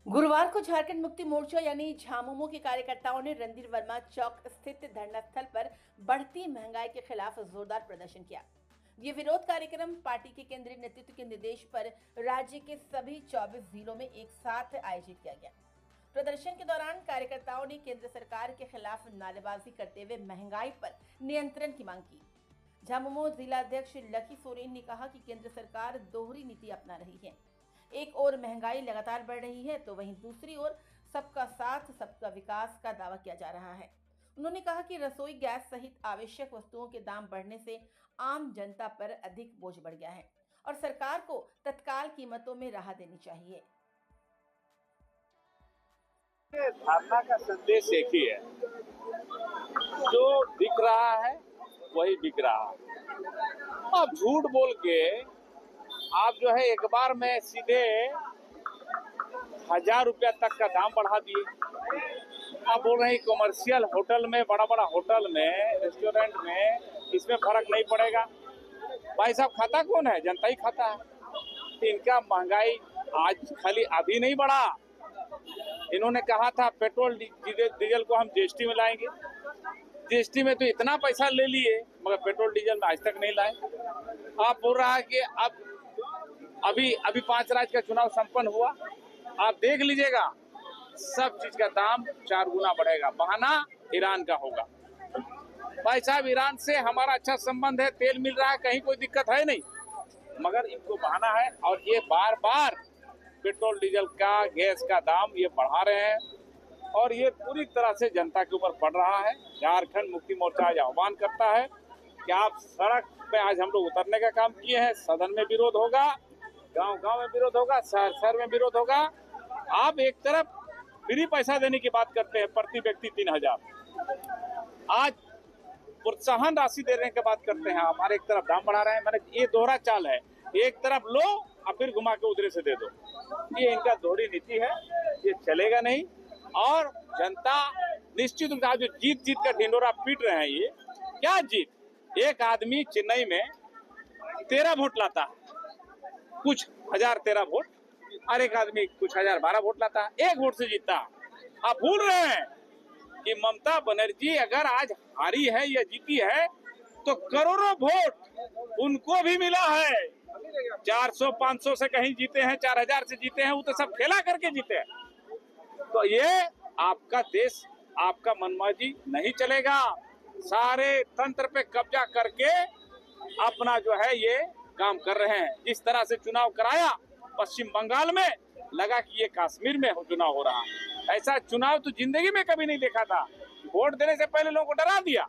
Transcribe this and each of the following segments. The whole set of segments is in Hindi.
गुरुवार को झारखंड मुक्ति मोर्चा यानी झामुमो के कार्यकर्ताओं ने रणधीर वर्मा चौक स्थित धरना स्थल पर बढ़ती महंगाई के खिलाफ जोरदार प्रदर्शन किया। ये विरोध कार्यक्रम पार्टी के केंद्रीय नेतृत्व के निर्देश पर राज्य के सभी 24 जिलों में एक साथ आयोजित किया गया। प्रदर्शन के दौरान कार्यकर्ताओं ने केंद्र सरकार के खिलाफ नारेबाजी करते हुए महंगाई पर नियंत्रण की मांग की। झामुमो जिलाध्यक्ष लकी सोरेन ने कहा कि केंद्र सरकार दोहरी नीति अपना रही है। एक ओर महंगाई लगातार बढ़ रही है तो वहीं दूसरी ओर सबका साथ सबका विकास का दावा किया जा रहा है। उन्होंने कहा कि रसोई गैस सहित आवश्यक वस्तुओं के दाम बढ़ने से आम जनता पर अधिक बोझ बढ़ गया है और सरकार को तत्काल कीमतों में राहत देनी चाहिए। धारणा का संदेश एक ही है, जो दिख रहा है वही बिक रहा है। अब झूठ बोल के आप जो है एक बार में सीधे 1000 रुपया तक का दाम बढ़ा दिए। आप बोल रहे हैं कमर्शियल होटल में, बड़ा बड़ा होटल में, रेस्टोरेंट में इसमें फर्क नहीं पड़ेगा। भाई साहब, खाता कौन है? जनता ही खाता है। तो इनका महंगाई आज खाली अभी नहीं बढ़ा। इन्होंने कहा था पेट्रोल डीजल को हम जीएसटी में लाएंगे। जीएसटी में तो इतना पैसा ले लिए मगर पेट्रोल डीजल में आज तक नहीं लाए। आप बोल रहा है कि अब अभी 5 राज्य का चुनाव संपन्न हुआ, आप देख लीजिएगा सब चीज का दाम 4 गुना बढ़ेगा। बहाना ईरान का होगा। भाई साहब, ईरान से हमारा अच्छा संबंध है, तेल मिल रहा है, कहीं कोई दिक्कत है नहीं, मगर इनको बहाना है। और ये बार बार पेट्रोल डीजल का, गैस का दाम ये बढ़ा रहे हैं और ये पूरी तरह से जनता के ऊपर पड़ रहा है। झारखंड मुक्ति मोर्चा आज आह्वान करता है कि आप सड़क पे आज हम लोग उतरने का काम किए हैं। सदन में विरोध होगा, गांव गांव में विरोध होगा, शहर शहर में विरोध होगा। आप एक तरफ फ्री पैसा देने की बात करते हैं, प्रति व्यक्ति 3000, आज प्रोत्साहन राशि देने की बात करते हैं। हमारे एक तरफ दाम बढ़ा रहे हैं। मैंने ये दोहरा चाल है, एक तरफ लो और फिर घुमा के उधरे से दे दो। ये इनका दोहरी नीति है, ये चलेगा नहीं। और जनता निश्चित रूप से जो जीत का ढिंडोरा पीट रहे हैं, ये क्या जीत? एक आदमी चेन्नई में 13 वोट लाता है, कुछ हजार 13 वोट, और एक आदमी कुछ हजार 12 वोट लाता है, 1 वोट से जीतता। आप भूल रहे हैं कि ममता बनर्जी अगर आज हारी है या जीती है तो करोड़ों वोट उनको भी मिला है। 400-500 से कहीं जीते हैं, 4000 से जीते हैं, वो तो सब खेला करके जीते हैं। तो ये आपका देश, आपका मनमर्जी नहीं चलेगा। सारे तंत्र पे कब्जा करके अपना जो है ये काम कर रहे हैं। जिस तरह से चुनाव कराया पश्चिम बंगाल में, लगा कि ये कश्मीर में चुनाव हो रहा है। ऐसा चुनाव तो जिंदगी में कभी नहीं देखा था। वोट देने से पहले लोगों को डरा दिया।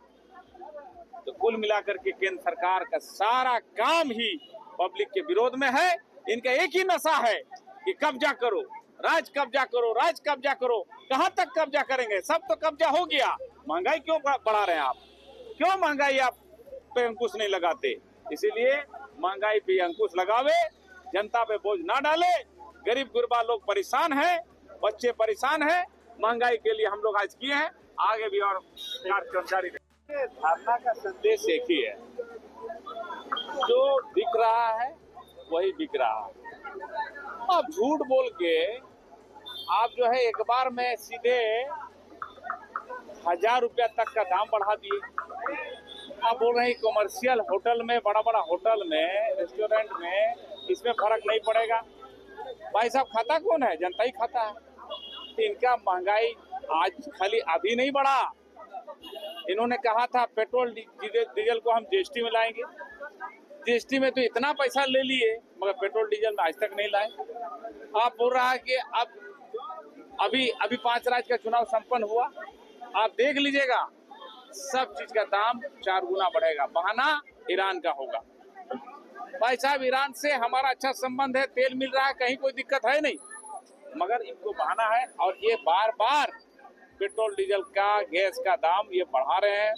तो कुल मिलाकर के केंद्र सरकार का सारा काम ही पब्लिक के विरोध में है। इनका एक ही नशा है कि कब्जा करो, राज कब्जा करो, राज कब्जा करो। कहां तक कब्जा करेंगे? सब तो कब्जा हो गया। महंगाई क्यों बढ़ा रहे हैं आप? क्यों महंगाई आप पे अंकुश नहीं लगाते? इसीलिए महंगाई पे अंकुश लगावे, जनता पे बोझ ना डाले। गरीब गुरबा लोग परेशान हैं, बच्चे परेशान हैं। महंगाई के लिए हम लोग आज किए हैं, आगे भी और कार्यक्रम जारी रहेगा। धारणा का संदेश एक ही है, जो दिख रहा है वही बिक रहा है। अब झूठ बोल के आप जो है एक बार में सीधे 1000 रुपया तक का दाम बढ़ा दिए। आप बोल रहे हैं कमर्शियल होटल में, बड़ा बड़ा होटल में, रेस्टोरेंट में इसमें फर्क नहीं पड़ेगा। भाई साहब, खाता कौन है? जनता ही खाता है। तो इनका महंगाई आज खाली अभी नहीं बढ़ा। इन्होंने कहा था पेट्रोल डीजल को हम जीएसटी में लाएंगे। जीएसटी में तो इतना पैसा ले लिए मगर पेट्रोल डीजल में आज तक नहीं लाए। आप बोल रहा है कि अभी 5 राज्य का चुनाव संपन्न हुआ, आप देख लीजिएगा सब चीज का दाम 4 गुना बढ़ेगा। बहाना ईरान का होगा। भाई साहब, ईरान से हमारा अच्छा संबंध है, तेल मिल रहा है, कहीं कोई दिक्कत है नहीं, मगर इनको बहाना है। और ये बार बार पेट्रोल डीजल का, गैस का दाम ये बढ़ा रहे हैं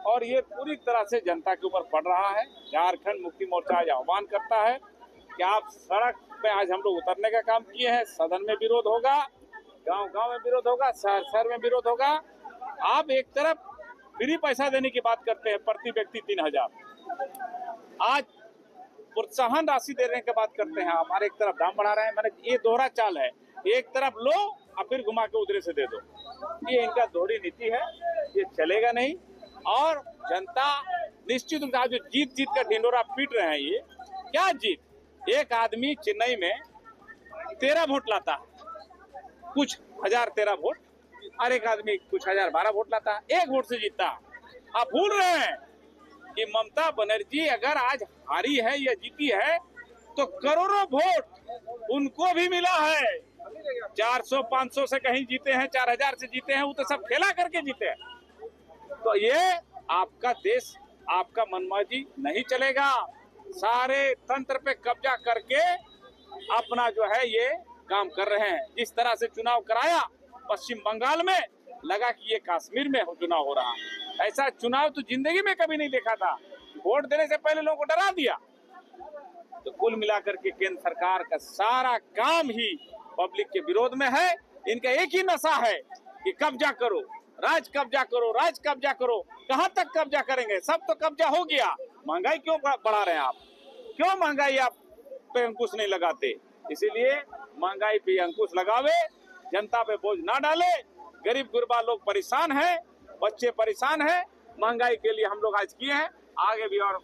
और ये पूरी तरह से जनता के ऊपर पड़ रहा है। झारखंड मुक्ति मोर्चा आज आह्वान करता है कि आप सड़क पे आज हम लोग उतरने का काम किए हैं। सदन में विरोध होगा, गांव गांव में विरोध होगा, शहर शहर में विरोध होगा। आप एक तरफ फ्री पैसा देने की बात करते हैं, प्रति व्यक्ति 3000, आज प्रोत्साहन राशि देने की बात करते हैं। हमारे एक तरफ दाम बढ़ा रहे हैं। मैंने ये दोहरा चाल है, एक तरफ लो और फिर घुमा के उधर से दे दो। ये इनका दोहरी नीति है, ये चलेगा नहीं। और जनता निश्चित रूप से जो जीत जीत का ढिंडोरा पीट रहे हैं, ये क्या जीत? एक आदमी चेन्नई में 13 वोट लाता है, कुछ हजार 13 वोट, और एक आदमी कुछ हजार 12 वोट लाता है, 1 वोट से जीतता। आप भूल रहे हैं कि ममता बनर्जी अगर आज हारी है या जीती है तो करोड़ों वोट उनको भी मिला है। 400-500 से कहीं जीते हैं, 4000 से जीते हैं, वो तो सब खेला करके जीते हैं। तो ये आपका देश, आपका मनमर्जी नहीं चलेगा। सारे तंत्र पे कब्जा करके अपना जो है ये काम कर रहे हैं। जिस तरह से चुनाव कराया पश्चिम बंगाल में, लगा कि ये कश्मीर में चुनाव हो रहा है। ऐसा चुनाव तो जिंदगी में कभी नहीं देखा था। वोट देने से पहले लोगों को डरा दिया। तो कुल मिलाकर के केंद्र सरकार का सारा काम ही पब्लिक के विरोध में है। इनका एक ही नशा है कि कब्जा करो, राज कब्जा करो, राज कब्जा करो। कहां तक कब्जा करेंगे? सब तो कब्जा हो गया। महंगाई क्यों बढ़ा रहे हैं आप? क्यों महंगाई आप पे अंकुश नहीं लगाते? इसीलिए महंगाई पे अंकुश लगावे, जनता पे बोझ ना डाले। गरीब गुरबा लोग परेशान हैं, बच्चे परेशान हैं। महंगाई के लिए हम लोग आज किए हैं, आगे भी और